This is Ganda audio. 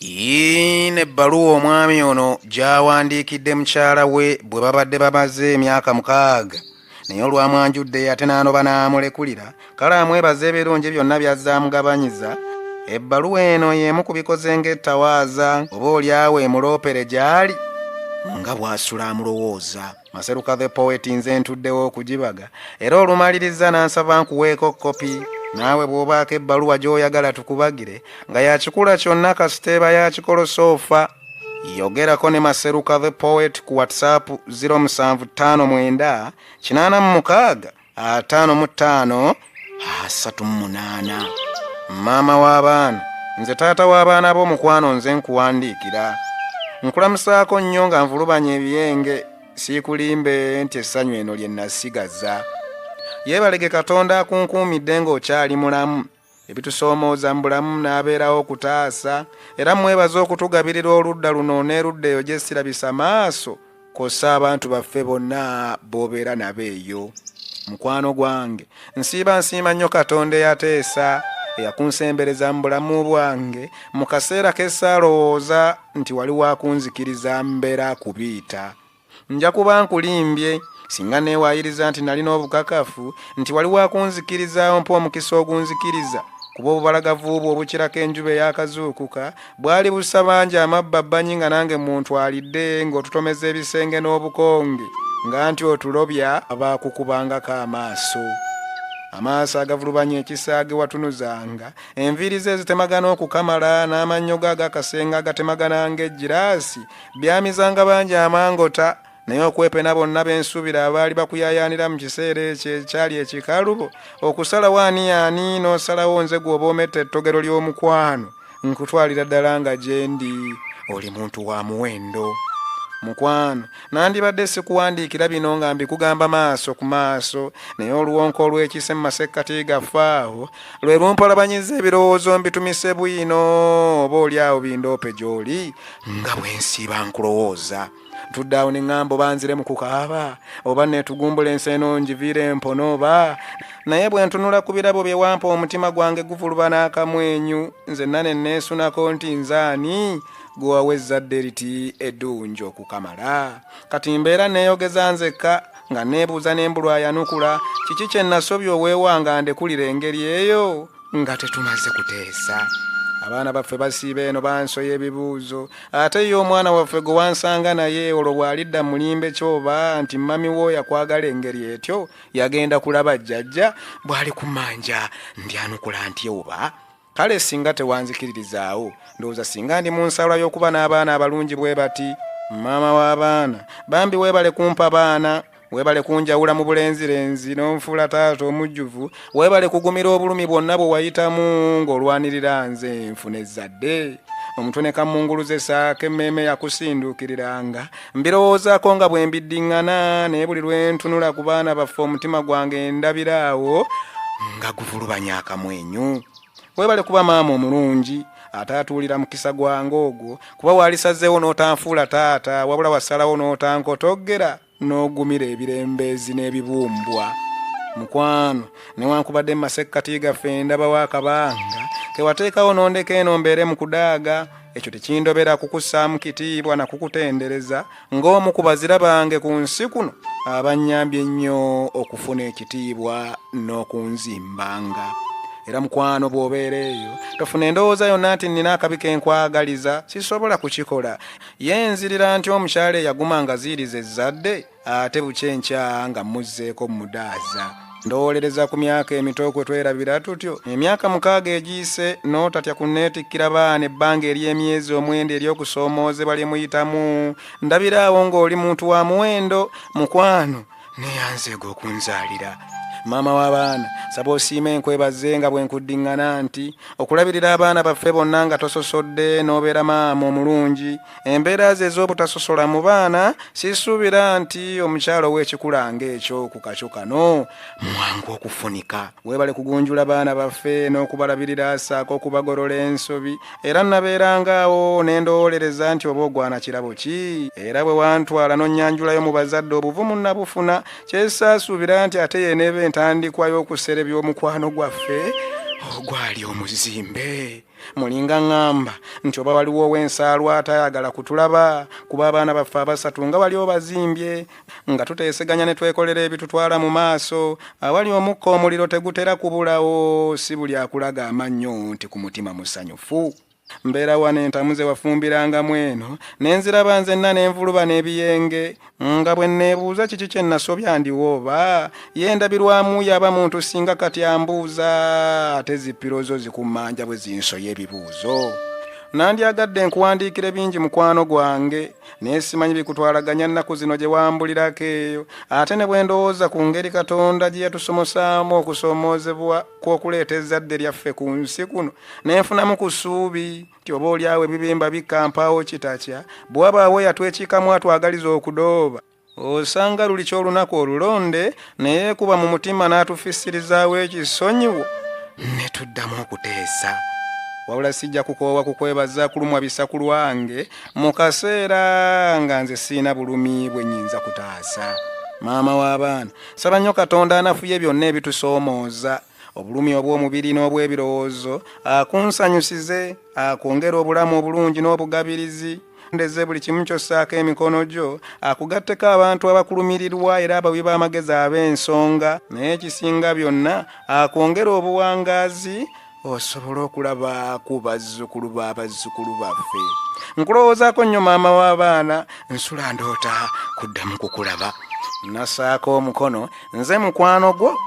Ine ebbaluwa omwami ono gy'awandiikidde mukyala we bwe babadde bamaze emyaka 6 naye olwamwanjudde ate n'anoba n'amulekulira kale amwebaza ebirungi byonna by'azze amugabanyiza. Ebbaluwa eno y'emu ku bikoze ng'ettawaaza oba olyawo emuloopere gy'ali nga bw'asula amulowooza. Maseruka the Poet nze ntuddewo okugibaga era olumaliriza n'ansaba nkuweeko kopi naawe bw'obaako ebbaluwa gy'oyagala tukubagire nga yakikula kyonna kasiteeba yakikolosoofa. Yogerako ne Maseruka the Poet ku WhatsApp 0758555538. Maama w'abaana nze taata w'abaana b'omukwano nze nkuwandiikira nkulamusaako nnyo nga nvulubanya ebiyenge siikulimbe nti essanyu eno lye nasigaza. Yeebalege Katonda akunkuumidde ng'okyali mulamu ebitusoomooza mu bulamu n'abeerawo okutaasa era mwebaza okutugabirira oludda luno n'erudda eyo gye sirabisa maaso kosa abantu baffe bonna b'obeera nabo eyo. Mukwano gwange nsiima nnyo Katonda eyateesa eyakunsembereza mu bulamu bwange mu kaseera ke saalowooza nti wali waakunzikiriza mbeera kubiita. Nja kuba nkulimbye singa neewaayiriza nti nalina obukakafu nti wali waakunzikiriza ompa omukisa ogunzikiriza kuba obubalagavu bwo obukirako enjuba eyakazuukuka bwali busabanja amabba bbanyi nga nange muntwalidde ng'otutomeza ebisenge n'obukonge nga nti otulobya abaakukubangako amaaso agavulubanya ekisaage watunuzanga enviiri ze zitemagana okukamala n'amannyo ge agakasenga agatemagana ng'ejjiraasi byamizanga bangi amangota naye okwepena bonna b'ensuubira abaali bakuyaayaanira mu kiseera ekyo ekyali ekikalubo okusalawo ani n'osalawo nze gw'oba ometta ettogero ly'omukwano nkutwalira ddala nga gye ndi oli muntu wa muwendo. Mukwano nandibadde sikuwandiikira bino nga mbikugamba maaso ku maaso naye oluwonko olw'ekise mu masekkati gaffe awo lwe lumpalabanyiza ebirowoozo mbitumise bwino oba oliawo bindoope gy'oli nga bwe nsiiba nkulowooza. Ntudde awo ne ŋŋamba oba nzire mu kukaaba oba neetugumbula enseeno ngiviire empono oba naye bwe ntunula ku birabo bye wampa omutima gwange guvuluba n'akamwenyu nzenna ne neesunako nti nzaani gwe wawezza ddde riti eddungi okukamala. Kati mbeera neeyogeza nzekka nga neebuuza n'embulwayanukula kiki kye nasobya oweewanga ndekulira engeri eyo nga tetumaze kuteesa. Abaana baffe basiiba eno bansoya ebibuuzo ate ye omwana waffe gwe wansanga naye olwo bw'alidda mu mulimbe kyoba nti mami wo yakwagala engeri etyo yagenda kulaba jjajja bw'ali ku manja ndyanukula ntya oba kale singa tewanzikiririzaawo ndowooza singa ndi mu nsala y'okuba n'abaana abalungi bwe bati. Maama w'abaana bambi weebale kumpa baana weebale kunjawula mu bulenzirenzi n'onfuula taata omujjuvu weebale kugumira obulumi bwonna bwe wayitamu ng'olwanirira nze nfuna ezzadde. Omutwe ne kamunguluze saako emmeeme yakusinduukiriranga mbirowoozaako nga bwe mbiddiŋŋana naye buli lwe ntunula ku baana baffe omutima gwange ndabiraawo nga guvulubanya akamwenyu. Weebale kuba maama omulungi ataatuulira mukisa gwange ogwo kuba waalisazzeewo n'otanfuula taata wabula wasalawo n'otankotoggera n'ogumira ebirembeezi n'ebibumbwa. Mukwano newankubadde mu masekkati gaffe ndabawo akabanga kewateekawo n'ondeka eno mbeere mu kudaaga ekyo tekindobera kukussaamu kitiibwa na kukutendereza ng'omu ku bazira bange ku nsi kuno abannyambye ennyo okufuna ekitiibwa n'okunzimbanga. Era mukwano bw'obeera eyo tofuna endowooza yonna nti nina akabi ke nkwagaliza sisobola kukikola. Ye nzirira nti omukyala eyaguma nga ziiriza ezzadde ate bukyenkya nga muzzeeko mudaaza. Ndowoolereza ku myaka emito kwe twerabira tutyo emyaka 6 egiyise n'otatya kunneetikkira baana ebbanga ery'emyezi 9 ery'okusoomoozebwa lye muyitamu ndabiraawo ng'oli muntu wa muwendo. Mukwano neyanzeego okunzaalira. Maama w'abaana saba osiime nkwebaze nga bwe nkuddiŋŋana nti okulabirira abaana baffe bonna nga tososodde n'obeera maama omulungi embeera ze ez'obutasosola mu baana sisuubira nti omukyalo w'ekikula ng'ekyo ku kakyo kano mwangu okufunika. Weebale kugunjula baana baffe n'okubalabirira saako okubagolola ensobi era nabeerangaawo ne ndowoolereza nti oba ogwana kirabo ki era bwe wantwala n'onnyanjulayo mu bazadde obuvumu nabufuna kyesaasuubira nti ate yeneebe entandikwa y'okuserebya omukwano gwaffe ogwali omuzimbe. Mulinga ŋŋamba nti oba waliwo ow'ensaalwa atayagala kutulaba kuba abaana baffe abasatu nga wali obazimbye nga tuteeseganya ne twekolera ebitutwala mu maaso awali omukka omuliro tegutera kubulawo si buli akulaga amannyo nti ku mutima musanyufu. Mbeera wano entamu ze wafumbirangamu eno nenziraba nzenna n'envuluba n'ebiyenge nga bwe neebuuza kiki kye nasobya ndiwooba yendabirwamu yaba muntu singa kati ambuuza ate zippiro zo zikummanja bwe zinsoya ebibuuzo. Nandyagadde nkuwandiikire bingi mukwano gwange naye simanyi bikutwalaganya nnaku zino gye wambulirako eyo ate ne bwe ndowooza ku ngeri Katonda gye yatusomosaamu okusoomoozebwa kw'okuleeta ezzadde lyaffe ku nsi kuno nenfunamu ku ssuubi nti oba oliawo ebibimba bikampaawo kitakya bwe wabaawo yatwekiikamu atwagaliza okudooba osanga luli ky'olunaku olulonde naye kuba mu mutima n'atufisirizaawo ekisonyiwo ne tuddamu okuteesa. Wabula sijja kukoowa kukwebaza kulumwa bisaku lwange mu kaseera nga nze siina bulumi bwe nnyinza kutaasa. Maama w'abaana saba nnyo Katonda anafuye byonna ebitusoomooza obulumi obw'omubiri n'obw'ebirowoozo akunsanyusize akwongera obulamu obulungi n'obugabirizi ndeze buli kimu kyossaako emikono gyo akugatteko abantu abakulumirirwa era abawi b'amagezi ab'ensonga naye ekisinga byonna akwongera obuwangaazi osobola okulaba ku bazzukulu b'abazzukulu baffe. Nkulowoozaako nnyo maama w'abaana nsula ndoota kuddamu kukulaba. Nasaako omukono nze mukwano gwo